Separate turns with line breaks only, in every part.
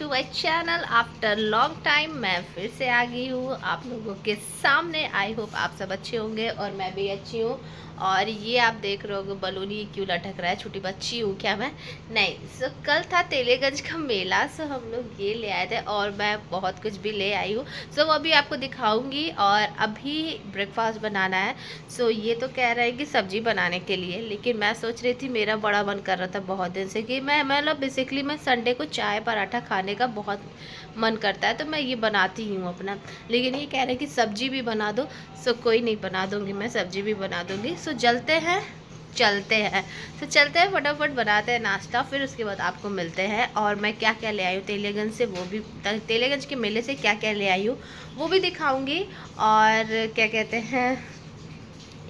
To my channel. After long time मैं फिर से आ गई हूँ आप लोगों के सामने। आई होप आप सब अच्छे होंगे और मैं भी अच्छी हूँ। और ये आप देख रहे होगे बलून ये क्यों लटक रहा है, छोटी बच्ची हूँ क्या मैं? नहीं। सो कल था तेलेगंज का मेला, सो हम लोग ये ले आए थे और मैं बहुत कुछ भी ले आई हूँ। सो वो अभी आपको दिखाऊंगी। और अभी ब्रेकफास्ट बनाना है। सो ये तो कह रहा है कि सब्जी बनाने के लिए, लेकिन मैं सोच रही थी, मेरा बड़ा मन कर रहा था बहुत दिन से कि मैं मतलब बेसिकली मैं संडे को चाय पराठा खाने का बहुत मन करता है, तो मैं ये बनाती हूँ अपना। लेकिन ये कह रहे हैं कि सब्जी भी बना दो। सो कोई नहीं, बना दूँगी, मैं सब्जी भी बना दूँगी। सो चलते हैं तो चलते हैं फटाफट बनाते हैं नाश्ता, फिर उसके बाद आपको मिलते हैं। और मैं क्या क्या ले आई हूँ तेलेगंज से, वो भी तेलेगंज के मेले से क्या क्या ले आई हूँ वो भी दिखाऊंगी। और क्या कहते हैं,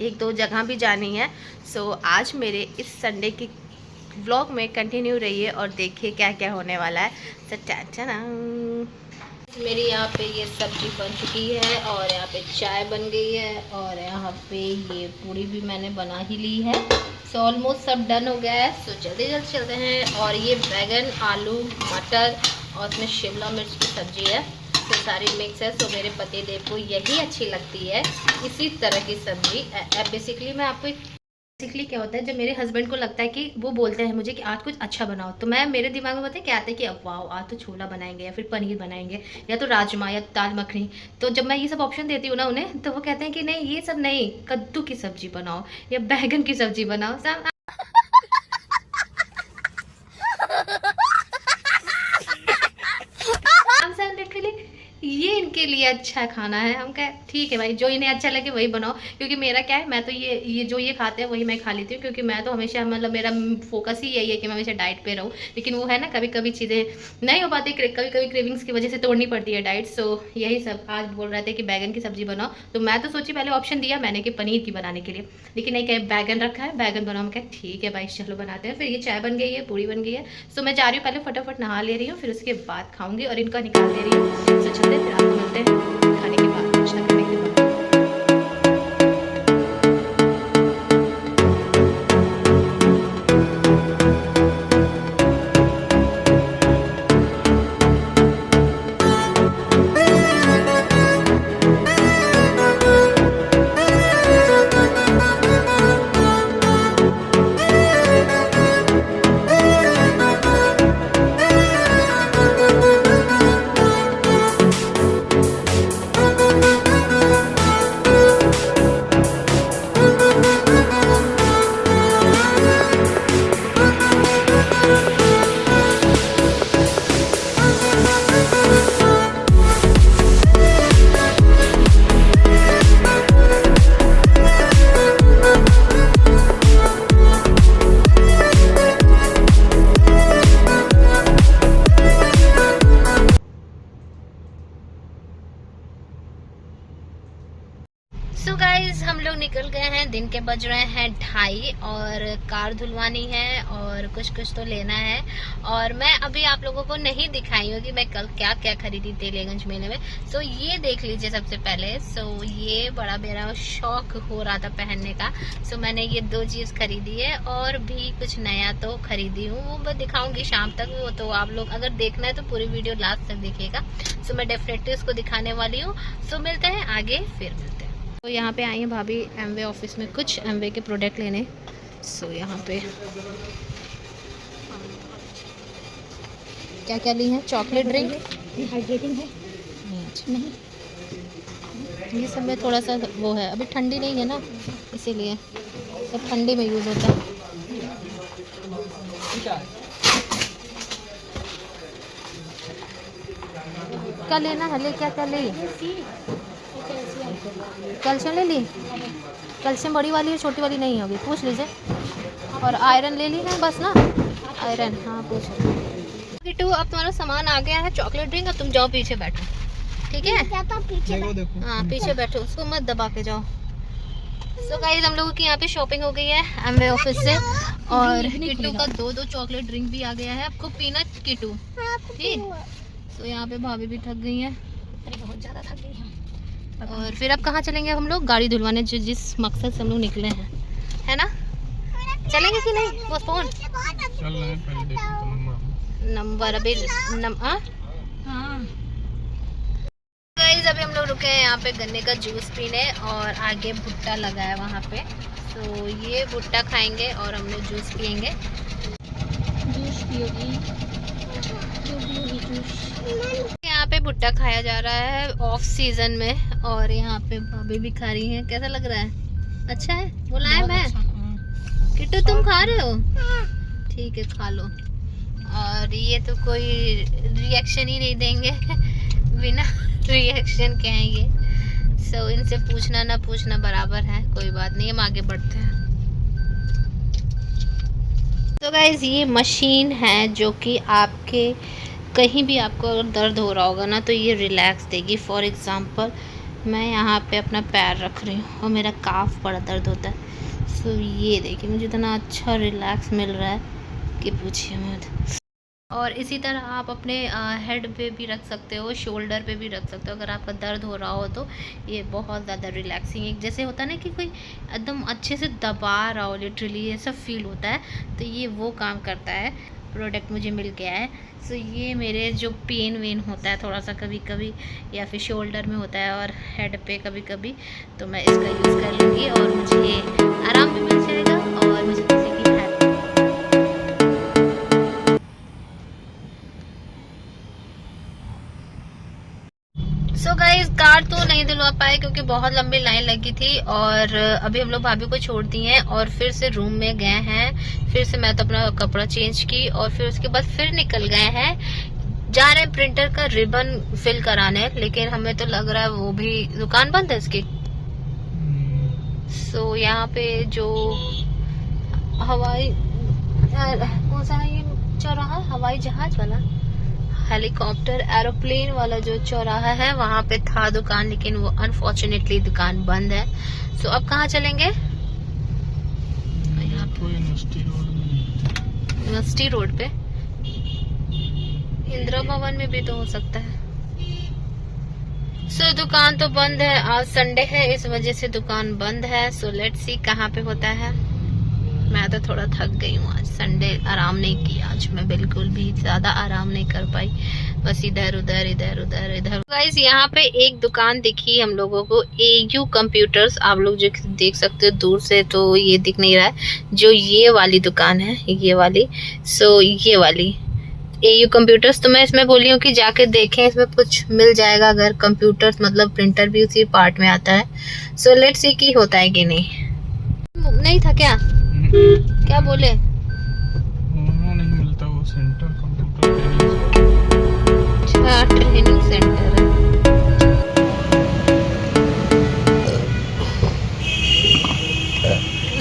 एक दो जगह भी जानी है। सो आज मेरे इस संडे की व्लॉग में कंटिन्यू रहिए और देखिए क्या क्या होने वाला है। तो टाटा। मेरी यहाँ पे ये सब्जी बन चुकी है और यहाँ पे चाय बन गई है और यहाँ पे ये पूड़ी भी मैंने बना ही ली है। सो ऑलमोस्ट सब डन हो गया है। सो जल्दी जल्दी चलते हैं। और ये बैगन, आलू, मटर और उसमें शिमला मिर्च की सब्जी है। तो सारी मिक्स है। सो मेरे पति देव को यही अच्छी लगती है, इसी तरह की सब्जी। बेसिकली मैं आपको बेसिकली क्या होता है, जब मेरे हस्बैंड को लगता है कि वो बोलते हैं मुझे कि आज कुछ अच्छा बनाओ, तो मैं मेरे दिमाग में पता है क्या आता है कि अब वाह आज तो छोला बनाएंगे या फिर पनीर बनाएंगे या तो राजमा या दाल मखनी। तो जब मैं ये सब ऑप्शन देती हूँ ना उन्हें, तो वो कहते हैं कि नहीं ये सब नहीं, कद्दू की सब्जी बनाओ या बैगन की सब्जी बनाओ। सब ये इनके लिए अच्छा खाना है। हम कहे ठीक है भाई, जो इन्हें अच्छा लगे वही बनाओ। क्योंकि मेरा क्या है, मैं तो ये जो ये खाते हैं वही मैं खा लेती हूँ। क्योंकि मैं तो हमेशा मतलब मेरा फोकस ही यही है कि मैं हमेशा डाइट पे रहूँ। लेकिन वो है ना, कभी कभी चीज़ें नहीं हो पाती, कभी कभी क्रेविंग्स की वजह से तोड़नी पड़ती है डाइट। सो यही सब आज बोल रहे थे कि बैगन की सब्जी बनाओ। तो मैं तो सोची, पहले ऑप्शन दिया मैंने कि पनीर की बनाने के लिए, लेकिन नहीं कहे बैगन रखा है, बैगन बनाओ। मैं कहा ठीक है भाई चलो बनाते हैं। फिर ये चाय बन गई है, पूड़ी बन गई है। सो मैं जा रही हूँ, पहले फटाफट नहा ले रही हूँ, फिर उसके बाद खाऊंगी और इनका निकाल ले रही हूँ। तो चलते हैं, फिर आपको मिलते हैं खाने के बाद, नाश्ता करने के बाद। सो गाइज हम लोग निकल गए हैं, दिन के बज रहे हैं 2:30 और कार धुलवानी है और कुछ कुछ तो लेना है। और मैं अभी आप लोगों को नहीं दिखाई हूँ कि मैं कल क्या क्या खरीदी तेलेगंज मेले में। सो ये देख लीजिए सबसे पहले। सो ये बड़ा मेरा शौक हो रहा था पहनने का। सो मैंने ये 2 चीज खरीदी है और भी कुछ नया तो खरीदी हूँ, वो मैं दिखाऊंगी शाम तक। वो तो आप लोग अगर देखना है तो पूरी वीडियो लास्ट तक देखिएगा। सो मैं डेफिनेटली उसको दिखाने वाली हूँ। सो मिलते हैं आगे, फिर मिलते हैं। तो यहाँ पे आई है भाभी एमवे ऑफिस में कुछ एमवे के प्रोडक्ट लेने। सो यहाँ पे क्या क्या ली है, चॉकलेट ड्रिंक,
हाइड्रेटिंग है
नहीं, ये सब में थोड़ा सा वो है, अभी ठंडी नहीं है ना, इसीलिए सब ठंडी में यूज़ होता है। क्या लेना है, ले क्या क्या ले, कैल्शियम ले ली, कैल्शियम बड़ी वाली है छोटी वाली नहीं होगी, पूछ लीजिए। और आयरन ले ली ना बस ना, आयरन हाँ पूछ ली। टू अब तुम्हारा सामान आ गया है, चॉकलेट ड्रिंक, अब तुम जाओ पीछे बैठो, ठीक है? हाँ पीछे बैठो, उसको मत दबा के जाओ। सो गाइस हम लोगों की यहाँ पे शॉपिंग हो गई है एमवे ऑफिस से। और किट्टू का 2 चॉकलेट ड्रिंक भी आ गया है, आपको पीनट किट्टू, ठीक। तो यहाँ पे भाभी भी थक गई है,
बहुत ज्यादा थक गई है।
और फिर अब कहाँ चलेंगे हम लोग, गाड़ी धुलवाने, जिस मकसद से हम लोग निकले हैं, है ना? चलेंगे कि नहीं? पोस्टपोन
चल रहे हैं, पहले देखो तो
नंबर अभी
हाँ।
गाइस अभी हम लोग रुके हैं यहाँ पे गन्ने का जूस पीने और आगे भुट्टा लगा है वहाँ पे, तो ये भुट्टा खाएंगे और हम लोग जूस पियेंगे।
जूस पियोगी? जो पियोगी जूस।
यहाँ पे भुट्टा खाया जा रहा है ऑफ सीजन में और यहाँ पे भाभी भी खा रही हैं। कैसा लग रहा है? अच्छा है? बुलाए मैं? किट्टू तुम खा रहे हो? ठीक है खा लो। और ये तो कोई रिएक्शन ही नहीं देंगे बिना रिएक्शन के हैं ये। सो इनसे पूछना ना पूछना बराबर है, कोई बात नहीं, हम आगे बढ़ते हैं। तो गाइज ये मशीन है जो कि आपके कहीं भी आपको अगर दर्द हो रहा होगा ना तो ये रिलैक्स देगी। फॉर एग्ज़ाम्पल मैं यहाँ पे अपना पैर रख रही हूँ और मेरा काफ बड़ा दर्द होता है, सो ये देखिए मुझे इतना अच्छा रिलैक्स मिल रहा है कि पूछिए मत। और इसी तरह आप अपने हेड पे भी रख सकते हो, शोल्डर पे भी रख सकते हो। अगर आपका दर्द हो रहा हो तो ये बहुत ज़्यादा रिलैक्सिंग, एक जैसे होता है ना कि कोई एकदम अच्छे से दबा रहा हो, लिटरली ऐसा फील होता है, तो ये वो काम करता है। प्रोडक्ट मुझे मिल गया है, सो ये मेरे जो पेन वेन होता है थोड़ा सा कभी कभी या फिर शोल्डर में होता है और हेड पे कभी कभी, तो मैं इसका यूज़ कर लूँगी और मुझे आराम भी मिल जाएगा और मुझे किसी की हेल्प। सो गाइस कार तो नहीं दिलवा पाए क्योंकि बहुत लंबी लाइन लगी थी और अभी हम लोग भाभी को छोड़ दिए हैं और फिर से रूम में गए हैं। फिर से मैं तो अपना कपड़ा चेंज की और फिर उसके बाद फिर निकल गए हैं, जा रहे हैं प्रिंटर का रिबन फिल कराने, लेकिन हमें तो लग रहा है वो भी दुकान बंद है इसकी। सो यहाँ पे जो हवाई कौन सा है ये चौराहा, हवाई जहाज वाला, हेलीकॉप्टर एरोप्लेन वाला जो चौराहा है वहाँ पे था दुकान, लेकिन वो अनफॉर्चुनेटली दुकान बंद है। सो अब कहाँ चलेंगे? यूनिवर्सिटी रोड पे, इंदिरा भवन में भी तो हो सकता है। सो दुकान तो बंद है, आज संडे है इस वजह से दुकान बंद है। सो लेट्स सी कहाँ पे होता है। मैं तो थोड़ा थक गई हूँ, आज संडे आराम नहीं किया, आज मैं बिल्कुल भी ज्यादा आराम नहीं कर पाई, बस इधर उधर इधर उधर इधर। गाइस यहाँ पे एक दुकान दिखी हम लोगों को, एयू कंप्यूटर्स, आप लोग जो देख सकते हो दूर से तो ये दिख नहीं रहा है, जो ये वाली दुकान है ये वाली। सो ये वाली एयू कंप्यूटर्स, तो मैं इसमें बोली हूँ कि जाके देखें इसमें कुछ मिल जाएगा, अगर कंप्यूटर्स मतलब प्रिंटर भी उसी पार्ट में आता है। सो लेट्स सी की होता है कि नहीं था क्या? क्या बोले?
नहीं मिलता वो सेंटर, कंप्यूटर
अच्छा ट्रेनिंग सेंटर है।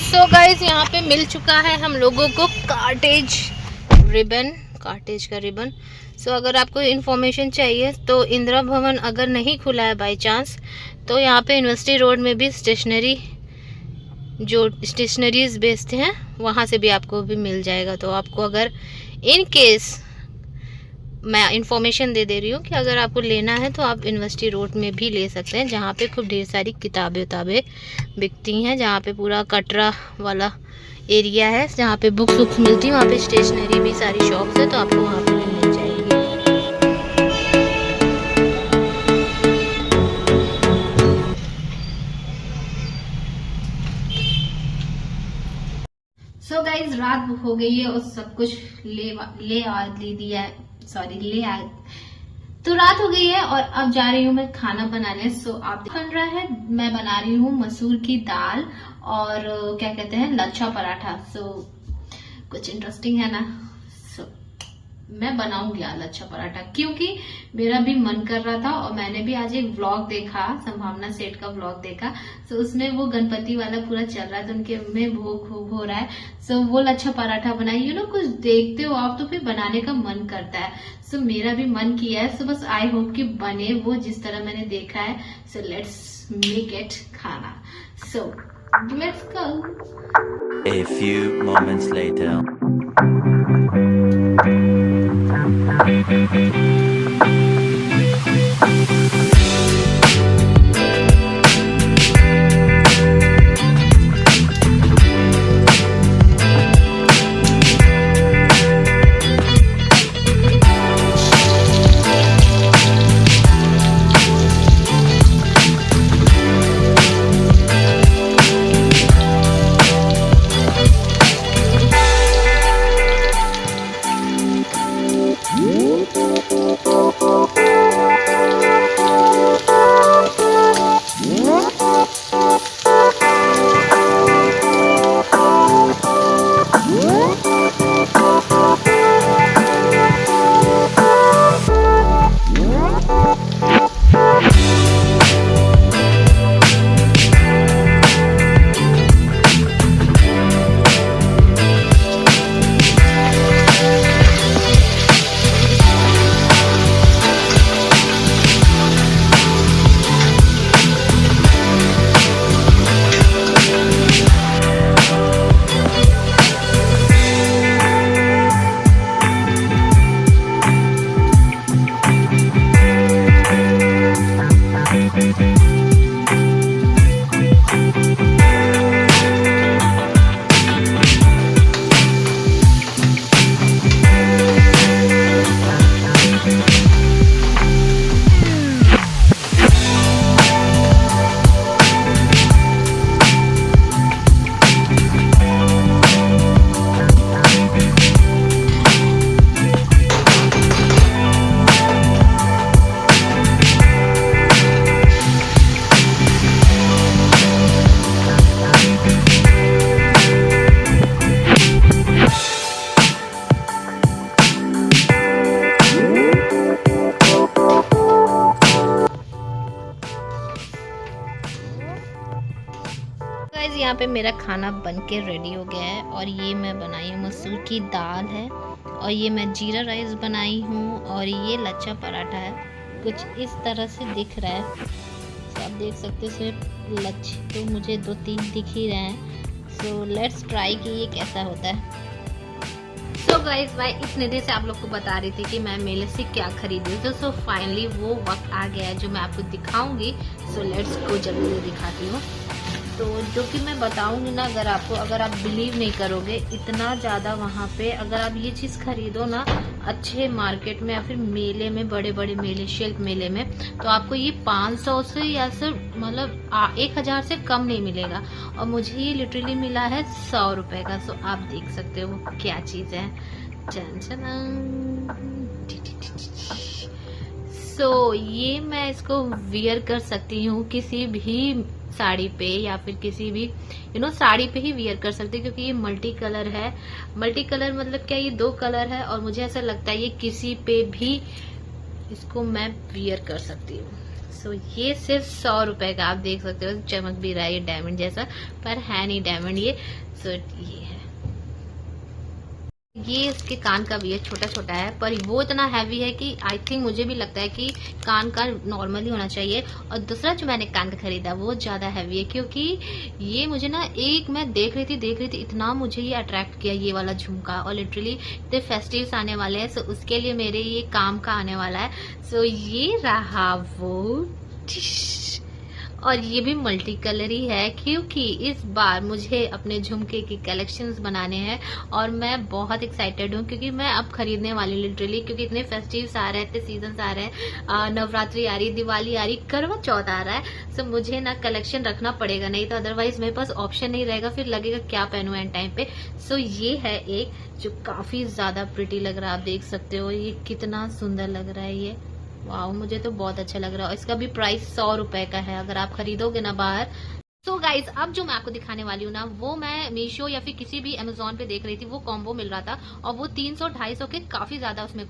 सो गाइस यहाँ पे मिल चुका है हम लोगों को कार्टेज रिबन, कार्टेज का रिबन। सो अगर आपको इन्फॉर्मेशन चाहिए तो इंदिरा भवन अगर नहीं खुला है बाय चांस, तो यहाँ पे यूनिवर्सिटी रोड में भी स्टेशनरी, जो स्टेशनरीज बेचते हैं वहाँ से भी आपको भी मिल जाएगा। तो आपको अगर इन केस मैं इंफॉर्मेशन दे रही हूँ कि अगर आपको लेना है तो आप यूनिवर्सिटी रोड में भी ले सकते हैं, जहाँ पे खूब ढेर सारी किताबें बिकती हैं, जहाँ पे पूरा कटरा वाला एरिया है जहाँ पे बुक्स वुक्स मिलती हैं, वहाँ पे स्टेशनरी भी सारी शॉप्स है, तो आपको वहाँ पे मिल जाएगी। सो गाइज रात हो गई है और सब कुछ ले दिया है, तो रात हो गई है और अब जा रही हूँ मैं खाना बनाने। सो आप बन रहा है, मैं बना रही हूँ मसूर की दाल और क्या कहते हैं लच्छा पराठा। सो कुछ इंटरेस्टिंग है ना। सो मैं बनाऊंगी आज लच्छा पराठा क्योंकि मेरा भी मन कर रहा था और मैंने भी आज एक व्लॉग देखा, संभावना सेठ का व्लॉग देखा। सो उसमें वो गणपति वाला पूरा चल रहा है, तो उनके में भोग हो रहा है। सो वो लच्छा पराठा बनाई, कुछ देखते हो आप तो फिर बनाने का मन करता है। सो मेरा भी मन किया है, सो बस आई होप कि बने वो जिस तरह मैंने देखा है। सो लेट्स मेक इट खाना। So let's go.
A few moments later.
यहाँ पे मेरा खाना बन के रेडी हो गया है और ये मैं बनाई हूँ मसूर की दाल है और ये मैं जीरा राइस बनाई हूँ और ये लच्छा पराठा है। कुछ इस तरह से दिख रहा है, तो आप देख सकते हो सिर्फ लच्छे तो मुझे 2-3 दिख ही रहे हैं। सो लेट्स ट्राई कि ये कैसा होता है। सो गाइस मैं इतने देर से आप लोग को बता रही थी कि मैं मेले से क्या खरीदी हूँ, सो फाइनली वो वक्त आ गया है जो मैं आपको दिखाऊंगी। सो लेट्स गो, जल्दी दिखाती हूँ। तो जो कि मैं बताऊंगी ना, अगर आप बिलीव नहीं करोगे, इतना ज़्यादा वहाँ पे अगर आप ये चीज़ खरीदो ना अच्छे मार्केट में या फिर मेले में, बड़े बड़े मेले, शिल्प मेले में, तो आपको ये 500 से या सिर्फ मतलब 1000 से कम नहीं मिलेगा। और मुझे ये लिटरली मिला है 100 रुपए का। सो आप देख सकते हो वो क्या चीज़ है। सो ये मैं इसको वियर कर सकती हूँ किसी भी साड़ी पे या फिर किसी भी साड़ी पे ही वियर कर सकते हैं, क्योंकि ये मल्टी कलर है। मल्टी कलर मतलब क्या, ये 2 कलर है और मुझे ऐसा लगता है ये किसी पे भी इसको मैं वियर कर सकती हूँ। सो ये सिर्फ 100 रुपए का, आप देख सकते हो चमक भी रहा है ये डायमंड जैसा, पर है नहीं डायमंड ये। सो ये है, ये इसके कान का भी है, छोटा छोटा है, पर वो इतना हैवी है कि आई थिंक मुझे भी लगता है कि कान का नॉर्मली होना चाहिए। और दूसरा जो मैंने कान का खरीदा वो ज्यादा हैवी है, क्योंकि ये मुझे ना मैं देख रही थी इतना मुझे ये अट्रैक्ट किया ये वाला झुमका। और लिटरली इतने फेस्टिव्स आने वाले हैं, सो उसके लिए मेरे ये काम का आने वाला है। सो ये रहा वो, और ये भी मल्टी कलर ही है, क्योंकि इस बार मुझे अपने झुमके की कलेक्शंस बनाने हैं और मैं बहुत एक्साइटेड हूँ, क्योंकि मैं अब खरीदने वाली लिटरली, क्योंकि इतने फेस्टिव्स आ रहे हैं, इतने सीजन्स आ रहे हैं, नवरात्रि आ रही, दिवाली आ रही, करवा चौथ आ रहा है। सो मुझे ना कलेक्शन रखना पड़ेगा, नहीं तो अदरवाइज मेरे पास ऑप्शन नहीं रहेगा, फिर लगेगा क्या पहनूं एंड टाइम पे। सो ये है एक जो काफी ज्यादा प्रिटी लग रहा है, आप देख सकते हो ये कितना सुंदर लग रहा है ये। वाह, मुझे तो बहुत अच्छा लग रहा है। इसका भी प्राइस 100 रुपए का है अगर आप खरीदोगे ना बाहर। सो गाइज अब जो मैं आपको दिखाने वाली हूँ ना, वो मैं मीशो या फिर किसी भी अमेजोन पे देख रही थी, वो कॉम्बो मिल रहा था और वो 300-250 के काफी ज्यादा उसमें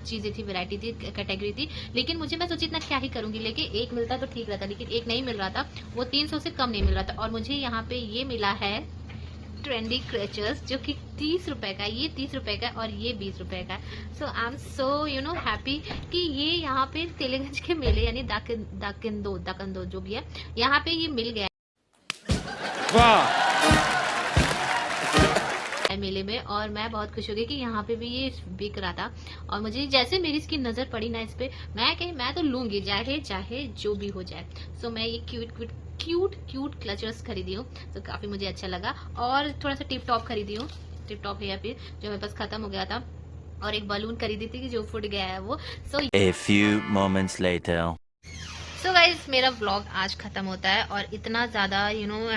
चीजें थी, वैरायटी थी, कैटेगरी थी। लेकिन मैं सोची इतना क्या ही करूंगी, लेकिन एक मिलता तो ठीक रहता, लेकिन एक नहीं मिल रहा था, वो 300 से कम नहीं मिल रहा था। और मुझे यहाँ पे ये मिला है ट्रेंडी क्रेचर्स, जो कि 30 रुपए का, ये 30 रुपए का और ये 20 रुपए का। सो आई एम सो हैप्पी कि ये यहाँ पे तेलंगाना के मेले यानी दाकंदो जो भी है, यहाँ पे ये मिल गया है मेले में। और मैं बहुत खुश हो गई कि यहाँ पे भी ये बिक रहा था। और मुझे जैसे मेरी इसकी नजर पड़ी ना इस पे, मैं तो लूंगी, चाहे जो भी हो जाए। सो मैं ये क्यूट क्लचर्स खरीदी हूँ, तो काफी मुझे अच्छा लगा। और थोड़ा सा टिप टॉप खरीदी हूँ, टिप टॉप हेयर पिन जो मेरे पास खत्म हो गया था, और एक बलून खरीदी थी कि जो फूट गया है वो। सो
A few moments later.
So guys मेरा व्लॉग आज खत्म होता है, और इतना ज्यादा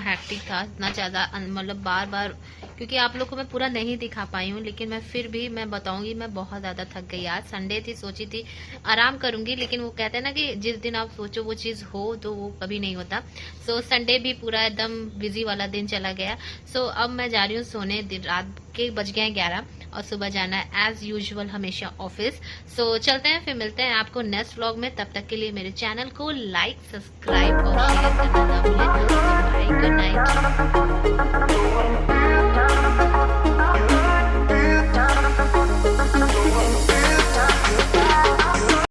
हैक्टिक था, इतना ज्यादा मतलब बार क्योंकि आप लोग को मैं पूरा नहीं दिखा पाई हूँ, लेकिन मैं फिर भी मैं बताऊंगी, मैं बहुत ज्यादा थक गई। आज संडे थी, सोची थी आराम करूंगी, लेकिन वो कहते हैं ना कि जिस दिन आप सोचो वो चीज हो तो वो कभी नहीं होता। सो संडे भी पूरा एकदम बिजी वाला दिन चला गया। सो अब मैं जा रही हूँ सोने, रात के बज गए 11 और सुबह जाना है एज यूजुअल हमेशा ऑफिस। सो चलते हैं, फिर मिलते हैं आपको नेक्स्ट व्लॉग में। तब तक के लिए मेरे चैनल को लाइक, सब्सक्राइब और शेयर करना ना भूलें। Bye, good night.